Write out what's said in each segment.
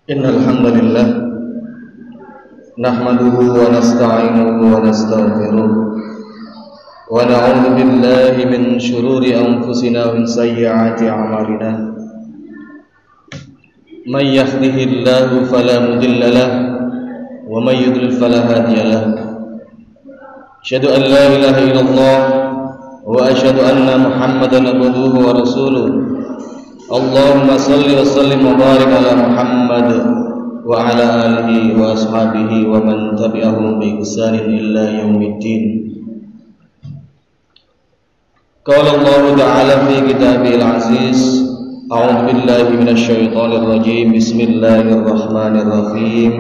Innal hamdalillah nahmaduhu wa nasta'inuhu wa nastaghfiruh wa na'udzu billahi min shururi anfusina wa min sayyiati a'malina may yahdihillahu fala mudilla lahu wa may yudlil fala hadiya lahu asyhadu an la ilaha illallah wa asyhadu anna muhammadan abduhu wa rasuluh. Allahumma salli wa sallim wa barik ala Muhammad wa ala alihi wa ashabihi wa man tabi'ahum bi ihsanin illa yaumiddin. Qala Allah ta'ala fi kitabil aziz, a'udzu billahi minasy syaithanir rajim. Bismillahirrahmanirrahim.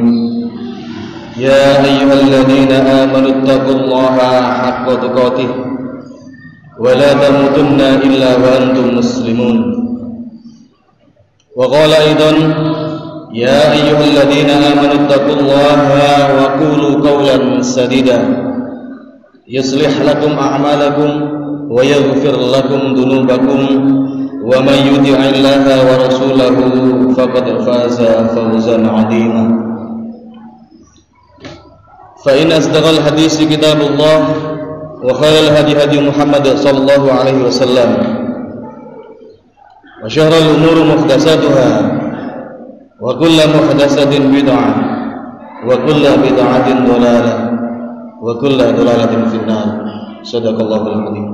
Ya ayyuhalladzina amanu taqullaha haqqa tuqatih wa la tamutunna illa wa antum muslimun. وقال أيضا يا أيها الذين آمنوا اتقوا الله وقولوا قولا سديدا يصلح لكم أعمالكم ويغفر لكم ذنوبكم ومن يطع الله ورسوله فقد فاز فوزا عظيما فإن أصدق الحديث كتاب الله وخير الهدي هدي محمد صلى الله عليه وسلم وشر الأمور محدثاتها وكل محدثة بدعة وكل بدعة ضلالة وكل ضلالة في النار. صدق الله العظيم.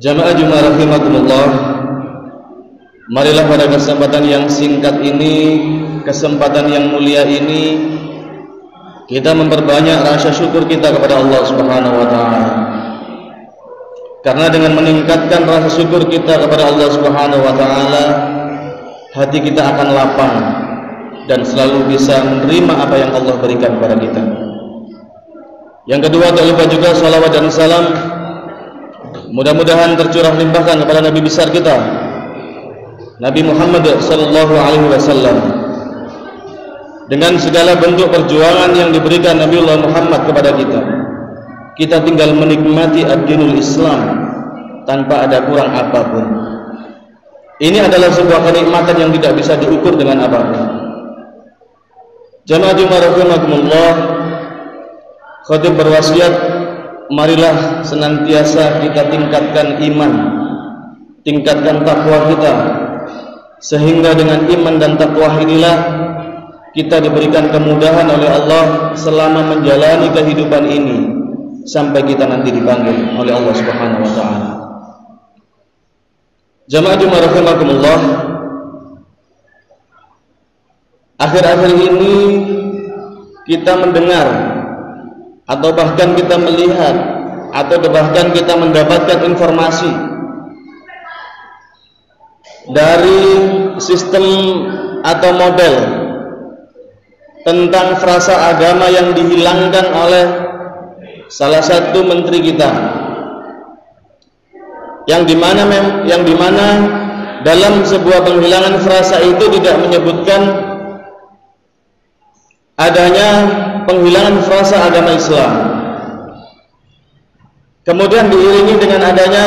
Jamaah Jumat rahimakumullah, marilah pada kesempatan yang singkat ini, kesempatan yang mulia ini, kita memperbanyak rasa syukur kita kepada Allah Subhanahu wa taala. Karena dengan meningkatkan rasa syukur kita kepada Allah Subhanahu wa taala, hati kita akan lapang dan selalu bisa menerima apa yang Allah berikan kepada kita. Yang kedua, tak lupa juga salawat dan salam mudah-mudahan tercurah limpahkan kepada Nabi besar kita, Nabi Muhammad sallallahu alaihi wasallam, dengan segala bentuk perjuangan yang diberikan Nabiullah Muhammad kepada kita. Kita tinggal menikmati ad-dinul Islam tanpa ada kurang apapun. Ini adalah sebuah kenikmatan yang tidak bisa diukur dengan apapun. Jamaah rahimakumullah, khatib berwasiat, marilah senantiasa kita tingkatkan iman, tingkatkan takwa kita, sehingga dengan iman dan takwa inilah kita diberikan kemudahan oleh Allah selama menjalani kehidupan ini sampai kita nanti dipanggil oleh Allah Subhanahu wa taala. Jamaah rahimakumullah, akhir-akhir ini kita mendengar atau bahkan kita melihat atau bahkan kita mendapatkan informasi dari sistem atau model tentang frasa agama yang dihilangkan oleh salah satu menteri kita, yang dimana dalam sebuah penghilangan frasa itu tidak menyebutkan adanya penghilangan frasa agama Islam. Kemudian diiringi dengan adanya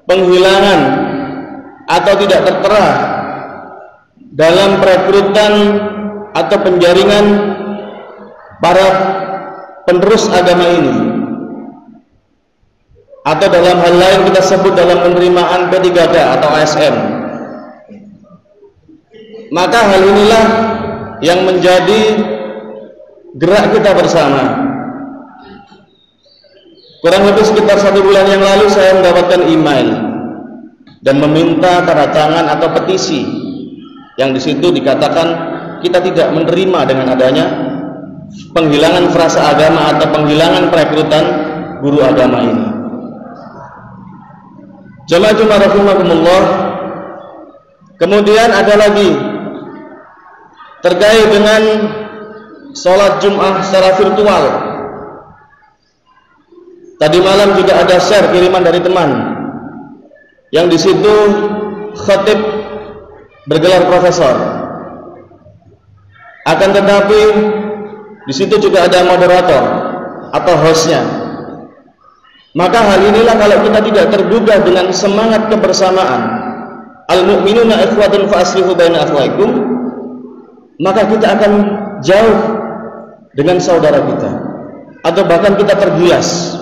penghilangan atau tidak tertera dalam perekrutan atau penjaringan para penerus agama ini, atau dalam hal lain kita sebut dalam penerimaan P3K atau ASN. Maka hal inilah yang menjadi gerak kita bersama. Kurang lebih sekitar 1 bulan yang lalu saya mendapatkan email dan meminta tanda tangan atau petisi yang di situ dikatakan kita tidak menerima dengan adanya penghilangan frasa agama atau penghilangan perekrutan guru agama ini. Jamaah rahimakumullah, kemudian ada lagi terkait dengan sholat Jum'ah secara virtual. Tadi malam juga ada share kiriman dari teman yang di situ khatib bergelar profesor. Akan tetapi di situ juga ada moderator atau hostnya. Maka hal inilah kalau kita tidak tergugah dengan semangat kebersamaan, al-mu'minuna ikhwatun fa aslihu baina akhwaikum, maka kita akan jauh dengan saudara kita, atau bahkan kita tergilas.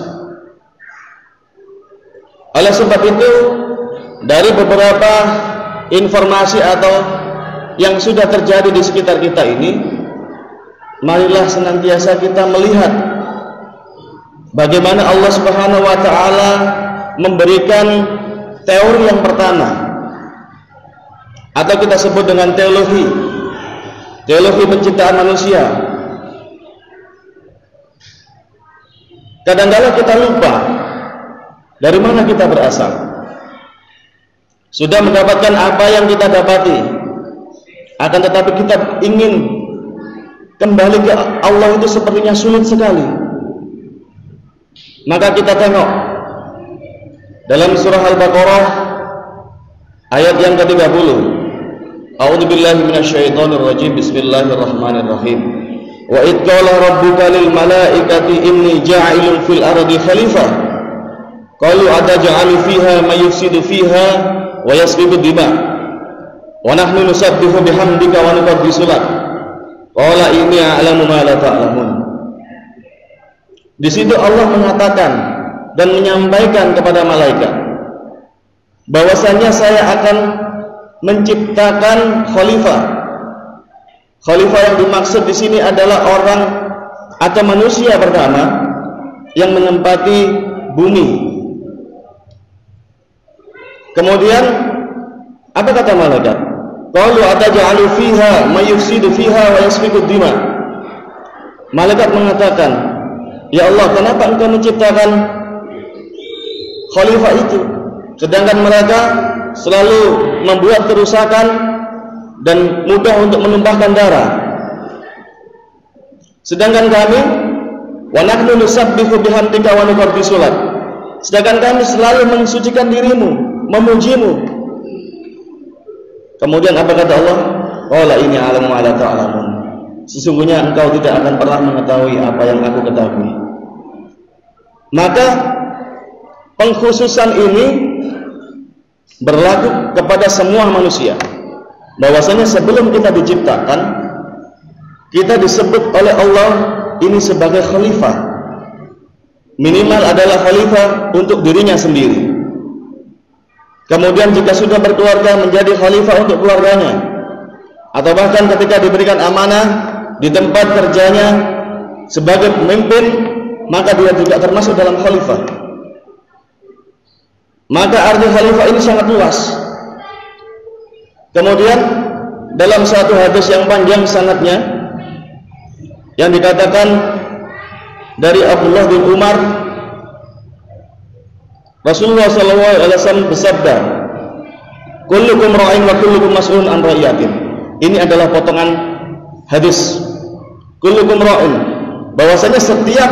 Oleh sebab itu, dari beberapa informasi atau yang sudah terjadi di sekitar kita ini, marilah senantiasa kita melihat bagaimana Allah Subhanahu wa taala memberikan teori yang pertama, atau kita sebut dengan teologi penciptaan manusia. Kadang-kadang kita lupa dari mana kita berasal. Sudah mendapatkan apa yang kita dapati, akan tetapi kita ingin kembali ke Allah itu sepertinya sulit sekali. Maka kita tengok dalam surah Al-Baqarah ayat yang ke-30. A'udzubillahi minasyaitonirrajim. Bismillahirrahmanirrahim. Wa id qala rabbuka lil malaikati inni ja'ilun fil ardi khalifah. Qalu ataj'alu fiha may yufsidu fiha wa yasfiku dima. Wa nahnu nusabbihu bihamdika wa nuqaddisu lak. Qala inni a'lamu ma la ta'lamun. Di situ Allah mengatakan dan menyampaikan kepada malaikat bahwasanya saya akan menciptakan khalifah. Khalifah yang dimaksud di sini adalah orang atau manusia pertama yang menempati bumi. Kemudian apa kata malaikat? Qalu ataj'alu fiha may yufsidu fiha wa yasfiku dima. Malaikat mengatakan, ya Allah, kenapa engkau menciptakan khalifah itu, sedangkan mereka selalu membuat kerusakan dan mudah untuk menumpahkan darah, sedangkan kami wa nahnu nusabbihu bihamdika wa nuqaddisu lak, sedangkan kami selalu mensucikan dirimu, memujimu. Kemudian apa kata Allah? Qala inni a'lamu ma la ta'lamun. sesungguhnya engkau tidak akan pernah mengetahui apa yang aku ketahui. Maka pengkhususan ini berlaku kepada semua manusia, bahwasanya sebelum kita diciptakan, kita disebut oleh Allah ini sebagai khalifah. Minimal adalah khalifah untuk dirinya sendiri. Kemudian jika sudah berkeluarga, menjadi khalifah untuk keluarganya, atau bahkan ketika diberikan amanah di tempat kerjanya sebagai pemimpin, maka dia juga termasuk dalam khalifah. Maka arti khalifah ini sangat luas. Kemudian dalam satu hadis yang panjang sanadnya, yang dikatakan dari Abdullah bin Umar, Rasulullah SAW bersabda, kullukum ra'in wa kullukum mas'ulun an ra'iyatin. Ini adalah potongan hadis. Kullukum ra'in, bahwasanya setiap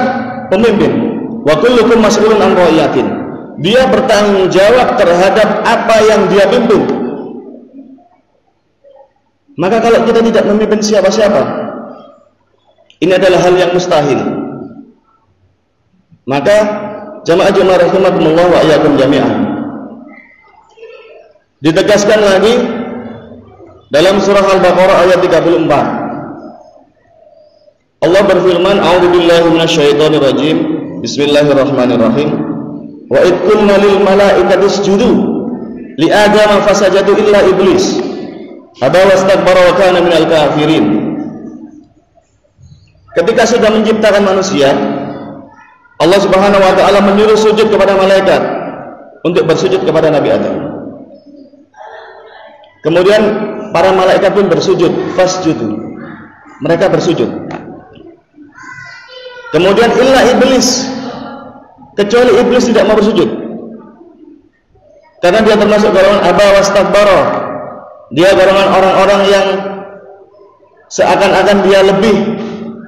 pemimpin, wa kullukum mas'ulun an ra'iyatin, dia bertanggung jawab terhadap apa yang dia pimpin. Maka kalau kita tidak memimpin siapa-siapa, ini adalah hal yang mustahil. Maka jamaah rahimakumullah wa iyyakum jami'an, ditegaskan lagi dalam surah Al-Baqarah ayat 34. Allah berfirman, a'udzubillahi minasyaitonir rajim, bismillahirrahmanirrahim, wa id qulna lil malaikati isjudu li adama fasajadu illa iblis aba wastakbara wa kana minal kafirin. Ketika sudah menciptakan manusia, Allah Subhanahu wa taala menyuruh sujud kepada malaikat untuk bersujud kepada Nabi Adam. Kemudian para malaikat pun bersujud, fasjudu. Mereka bersujud. Kemudian illa iblis, kecuali iblis tidak mau bersujud. Karena dia termasuk golongan aba wastakbara. Dia golongan orang-orang yang seakan-akan dia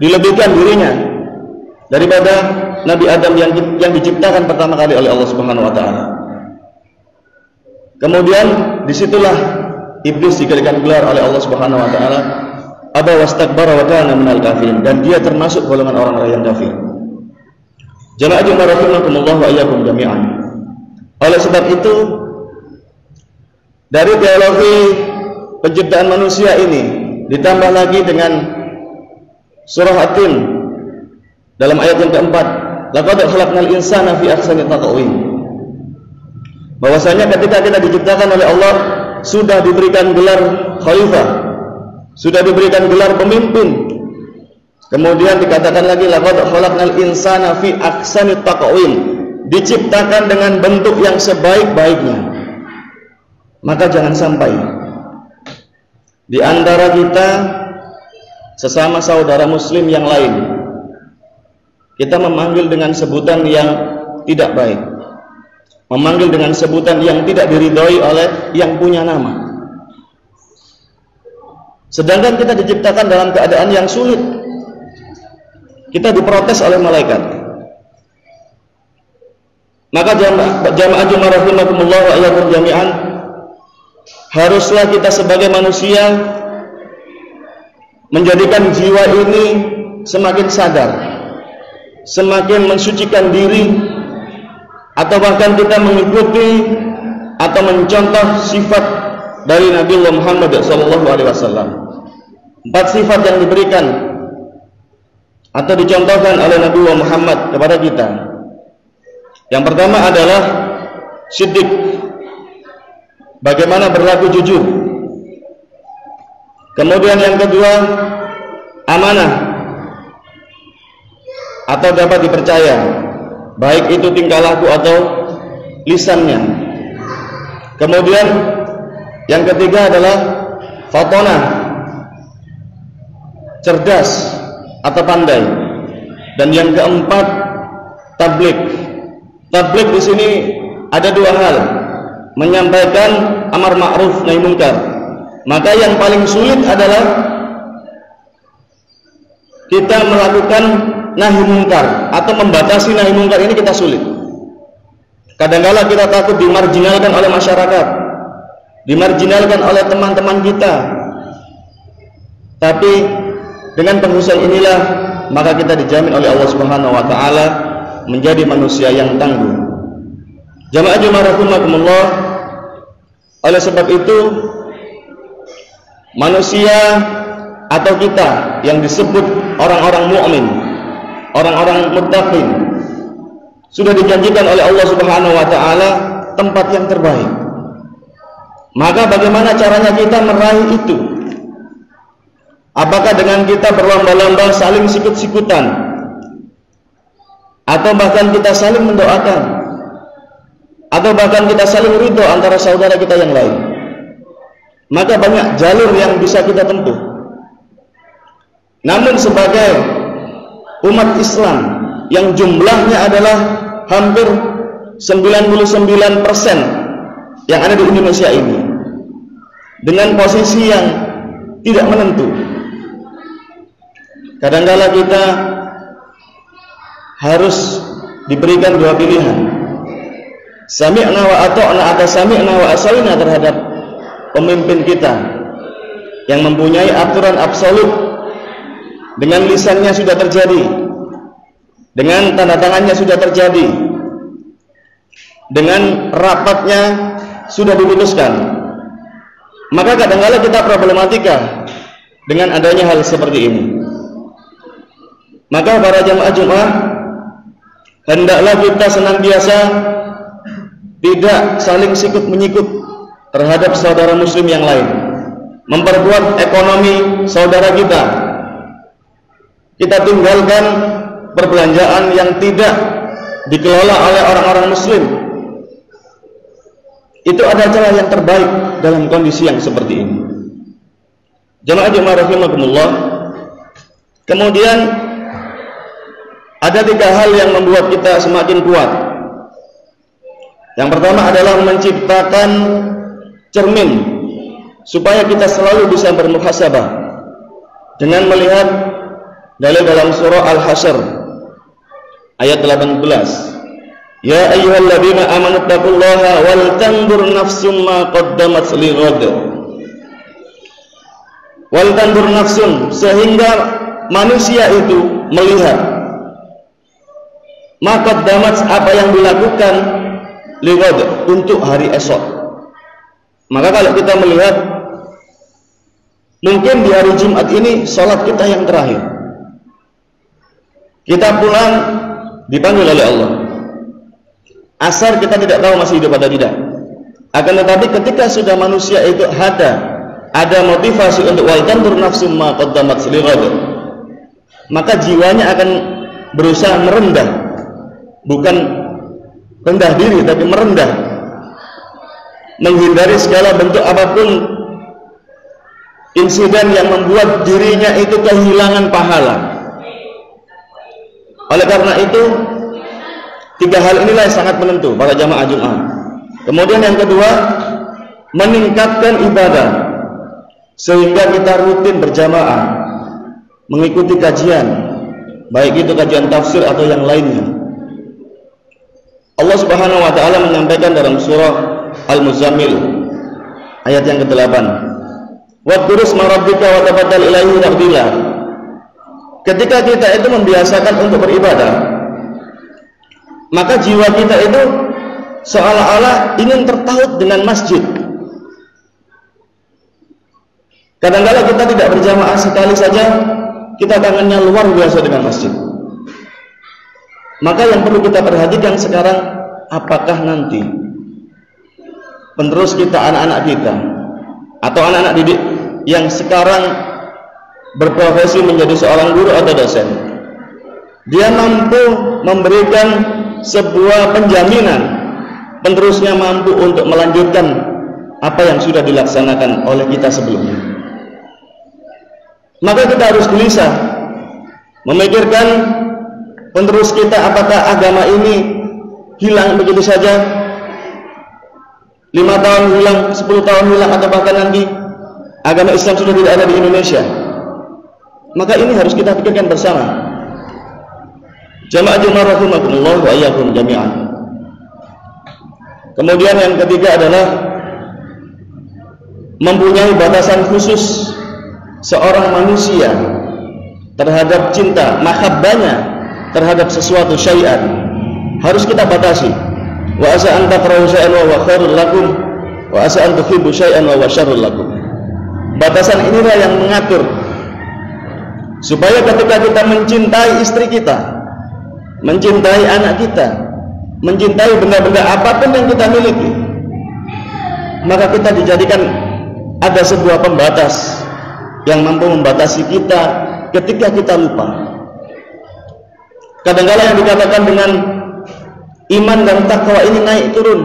dilebihkan dirinya daripada Nabi Adam yang diciptakan pertama kali oleh Allah Subhanahu wa taala. Kemudian disitulah iblis diberikan gelar oleh Allah Subhanahu wa taala, aba wastakbara wa kana minal kafirin, dan dia termasuk golongan orang-orang yang kafir. Jamaah rahimakumullah wa iyyakum jami'an. Oleh sebab itu, dari teologi penciptaan manusia ini ditambah lagi dengan surah At-Tin dalam ayat yang keempat, laqad khalaqnal insana fi ahsani taqwim, bahwasanya ketika kita diciptakan oleh Allah sudah diberikan gelar khalifah, sudah diberikan gelar pemimpin. Kemudian dikatakan lagi laqad khalaqnal insana fi ahsani taqwim, diciptakan dengan bentuk yang sebaik-baiknya. Maka jangan sampai di antara kita sesama saudara muslim yang lain kita memanggil dengan sebutan yang tidak baik, memanggil dengan sebutan yang tidak diridhoi oleh yang punya nama, sedangkan kita diciptakan dalam keadaan yang sulit. Kita diprotes oleh malaikat. Maka jamaah rahimakumullah wa iyyakum jami'an, haruslah kita sebagai manusia menjadikan jiwa ini semakin sadar, semakin mensucikan diri, atau bahkan kita mengikuti atau mencontoh sifat dari Nabi Muhammad SAW. 4 sifat yang diberikan atau dicontohkan oleh Nabi Muhammad kepada kita. Yang pertama adalah siddiq, bagaimana berlaku jujur. Kemudian yang kedua, amanah, atau dapat dipercaya, baik itu tingkah laku atau lisannya. Kemudian yang ketiga adalah fatonah, cerdas atau pandai. Dan yang keempat, tabligh. Tabligh di sini ada 2 hal, menyampaikan amar ma'ruf nahi munkar. Maka yang paling sulit adalah kita melakukan nahi munkar atau membatasi nahi munkar, ini kita sulit. Kadang-kala kita takut dimarginalkan oleh masyarakat, dimarginalkan oleh teman-teman kita. Tapi Dengan penghususan inilah maka kita dijamin oleh Allah Subhanahu wa taala menjadi manusia yang tangguh. Jamaah Jumat rahimakumullah, oleh sebab itu manusia atau kita yang disebut orang-orang mukmin, orang-orang muttaqin, sudah dijanjikan oleh Allah Subhanahu wa taala tempat yang terbaik. Maka bagaimana caranya kita meraih itu? Apakah dengan kita berlomba-lomba saling sikut-sikutan, atau bahkan kita saling mendoakan, atau bahkan kita saling ridho antara saudara kita yang lain? Maka banyak jalur yang bisa kita tempuh. Namun sebagai umat Islam yang jumlahnya adalah hampir 99% yang ada di Indonesia ini, dengan posisi yang tidak menentu, kadang-kala kita harus diberikan dua pilihan, sami'na wa ata'na atau sami'na wa asaina terhadap pemimpin kita yang mempunyai aturan absolut, dengan lisannya sudah terjadi, dengan tanda tangannya sudah terjadi, dengan rapatnya sudah diputuskan. Maka kadang-kala kita problematika dengan adanya hal seperti ini. Maka para jamaah Jumat, hendaklah kita senantiasa tidak saling sikut menyikut terhadap saudara muslim yang lain, memperkuat ekonomi saudara kita. Kita tinggalkan perbelanjaan yang tidak dikelola oleh orang-orang muslim. Itu adalah cara yang terbaik dalam kondisi yang seperti ini. Jamaah rahimakumullah. Kemudian ada tiga hal yang membuat kita semakin kuat. Yang pertama adalah menciptakan cermin supaya kita selalu bisa bermuhasabah dengan melihat dalil dalam surah Al-Hasyr ayat 18. Ya ayyuhalladzina amanu taqullaha wal tanzur nafsum ma qaddamat lighad. Wal tanzur nafsun, sehingga manusia itu melihat ma qaddamat, apa yang dilakukan lighad, untuk hari esok. Maka kalau kita melihat, mungkin di hari Jumat ini salat kita yang terakhir, kita pulang dipanggil oleh Allah. Asar kita tidak tahu masih hidup atau tidak. Akan tetapi ketika sudah manusia itu ada motivasi untuk wal tanzur nafsum ma qaddamat lighad, maka jiwanya akan berusaha merendah, bukan rendah diri tapi merendah, menghindari segala bentuk apapun insiden yang membuat dirinya itu kehilangan pahala. Oleh karena itu, tiga hal inilah yang sangat menentu para jamaah Jumat. Kemudian yang kedua, meningkatkan ibadah sehingga kita rutin berjamaah mengikuti kajian, baik itu kajian tafsir atau yang lainnya. Allah Subhanahu wa taala menyampaikan dalam surah Al-Muzammil ayat yang ke-8, "Wadhkur isma rabbika wa tabaddal ilaihi tabdila." Ketika kita itu membiasakan untuk beribadah, maka jiwa kita itu seolah-olah ingin tertaut dengan masjid. Kadang-kadang kita tidak berjamaah sekali saja, kita kangennya luar biasa dengan masjid. Maka yang perlu kita perhatikan sekarang, apakah nanti penerus kita, anak-anak kita atau anak-anak didik yang sekarang berprofesi menjadi seorang guru atau dosen, dia mampu memberikan sebuah penjaminan penerusnya mampu untuk melanjutkan apa yang sudah dilaksanakan oleh kita sebelumnya. Maka kita harus gelisah memikirkan penerus kita, apakah agama ini hilang begitu saja, 5 tahun hilang, 10 tahun hilang, atau bahkan nanti agama Islam sudah tidak ada di Indonesia. Maka ini harus kita pikirkan bersama. Jamaah Jumat rahimakumullah wa iyyakum jami'an. Kemudian yang ketiga adalah mempunyai batasan khusus seorang manusia terhadap cinta, mahabbahnya terhadap sesuatu syai'an harus kita batasi. Wa asa an takrahu syai'an wa huwa khairul lakum wa asa an tuhibbu syai'an wa huwa syarrul lakum. Batasan inilah yang mengatur supaya ketika kita mencintai istri kita, mencintai anak kita, mencintai benda-benda apapun yang kita miliki, maka kita dijadikan ada sebuah pembatas yang mampu membatasi kita ketika kita lupa. Kadang-kala yang dikatakan dengan iman dan takwa ini naik turun.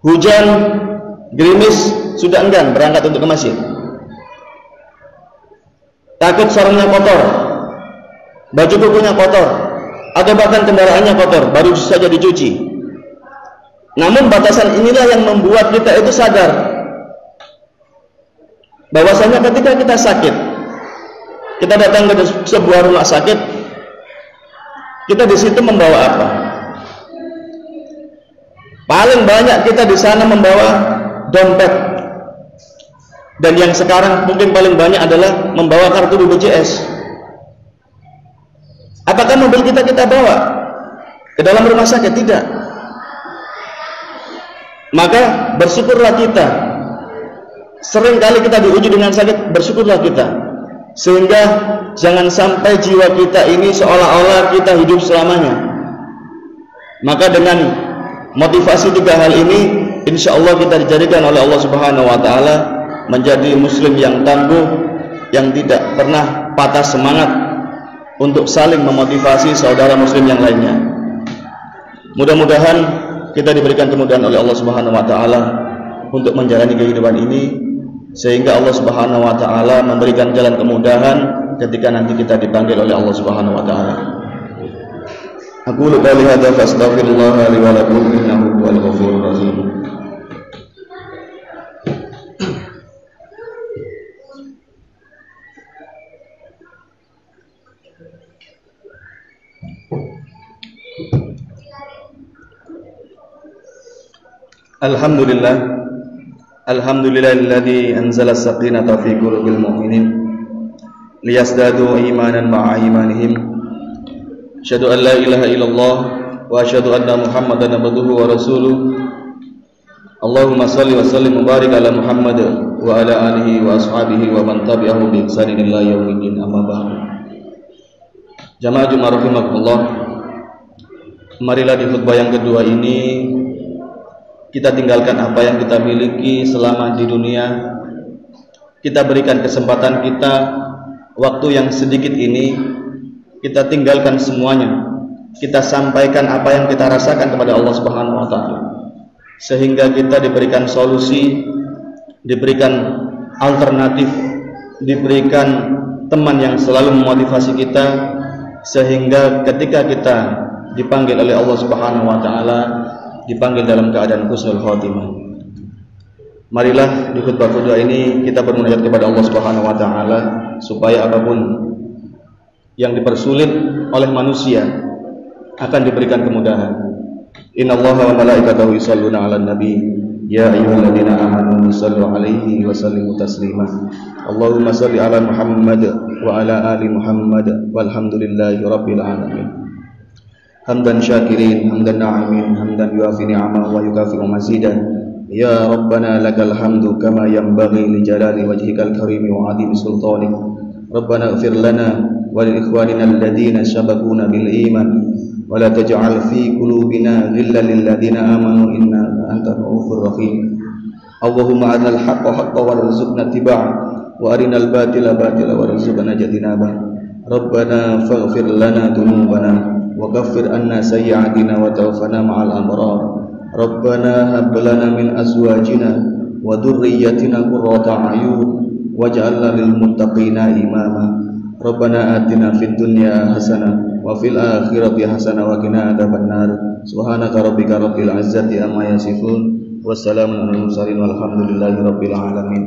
Hujan, gerimis, sudah enggan berangkat untuk ke masjid. Takut sarungnya kotor, baju kukunya kotor, atau bahkan kendaraannya kotor, baru saja dicuci. Namun batasan inilah yang membuat kita itu sadar bahwasanya ketika kita sakit, kita datang ke sebuah rumah sakit, kita di situ membawa apa? Paling banyak kita di sana membawa dompet, dan yang sekarang mungkin paling banyak adalah membawa kartu BPJS. Apakah mobil kita bawa ke dalam rumah sakit? Tidak. Maka bersyukurlah kita. Sering kali kita diuji dengan sakit, bersyukurlah kita, sehingga jangan sampai jiwa kita ini seolah-olah kita hidup selamanya. Maka dengan motivasi 3 hal ini, insya Allah kita dijadikan oleh Allah Subhanahu wa Ta'ala menjadi muslim yang tangguh, yang tidak pernah patah semangat untuk saling memotivasi saudara muslim yang lainnya. Mudah-mudahan kita diberikan kemudahan oleh Allah Subhanahu wa Ta'ala untuk menjalani kehidupan ini, sehingga Allah Subhanahu wa Ta'ala memberikan jalan kemudahan ketika nanti kita dipanggil oleh Allah Subhanahu wa Ta'ala. Aqulu qouli hadza fastaghfirullah li wa lakum innahu huwal ghafurur rahim. Alhamdulillahilladzi anzala as-sakinata fi qulubil mu'minin liyazdadu imanan ma'a imanihim. Asyhadu an la ilaha illallah wa asyhadu anna Muhammadan abduhu wa rasuluh. Allahumma shalli wa sallim wa barik ala Muhammad wa ala alihi wa ashabihi wa man tabi'ahu bi ihsanin ila yaumiddin, amma ba'du. Jamaah Jumat rahimakumullah, marilah di khutbah yang kedua ini kita tinggalkan apa yang kita miliki selama di dunia. Kita berikan kesempatan kita, waktu yang sedikit ini, kita tinggalkan semuanya. Kita sampaikan apa yang kita rasakan kepada Allah Subhanahu wa Ta'ala, sehingga kita diberikan solusi, diberikan alternatif, diberikan teman yang selalu memotivasi kita, sehingga ketika kita dipanggil oleh Allah Subhanahu wa Ta'ala, dipanggil dalam keadaan husnul khotimah. Marilah di khutbah kedua ini kita bermunajat kepada Allah Subhanahu wa Ta'ala supaya apapun yang dipersulit oleh manusia akan diberikan kemudahan. Innallaha wa malaikatahu yusholluna 'alan nabi ya ayyuhalladzina amanu shallu 'alaihi wa sallimu taslima. Allahumma shalli 'ala Muhammad wa 'ala ali Muhammad walhamdulillahi rabbil alamin. Hamdan syakirin, hamdan na'imin, hamdan yuafi ni'amah wa yukafi'u mazidan. Ya Rabbana lakal hamdu kama yanbaghi li jalali wajhikal karimi wa 'azimi sultanik. Rabbana ighfir lana wa li ikhwanina alladhina sabaquna bil iman wa la taj'al fi qulubina ghillan lil ladzina amanu innaka antar ra'ufur rahim. Allahumma arinal haqqa haqqan warzuqna ittiba'ah wa arinal batila batila warzuqna ijtinabah. Rabbana faghfir lana dhunubana wa kaffir anna sayyi'atina wa tawaffana ma'al abrar. Rabbana hab lana min azwajina wa dhurriyyatina qurrata a'yun waj'alna lil muttaqina imama. Rabbana atina fid dunya hasanah wa fil akhirati hasanah wa qina adzabannar. Subhanaka rabbika rabbil izzati amma yasifun, wassalamun alal mursalin walhamdulillahi rabbil alamin.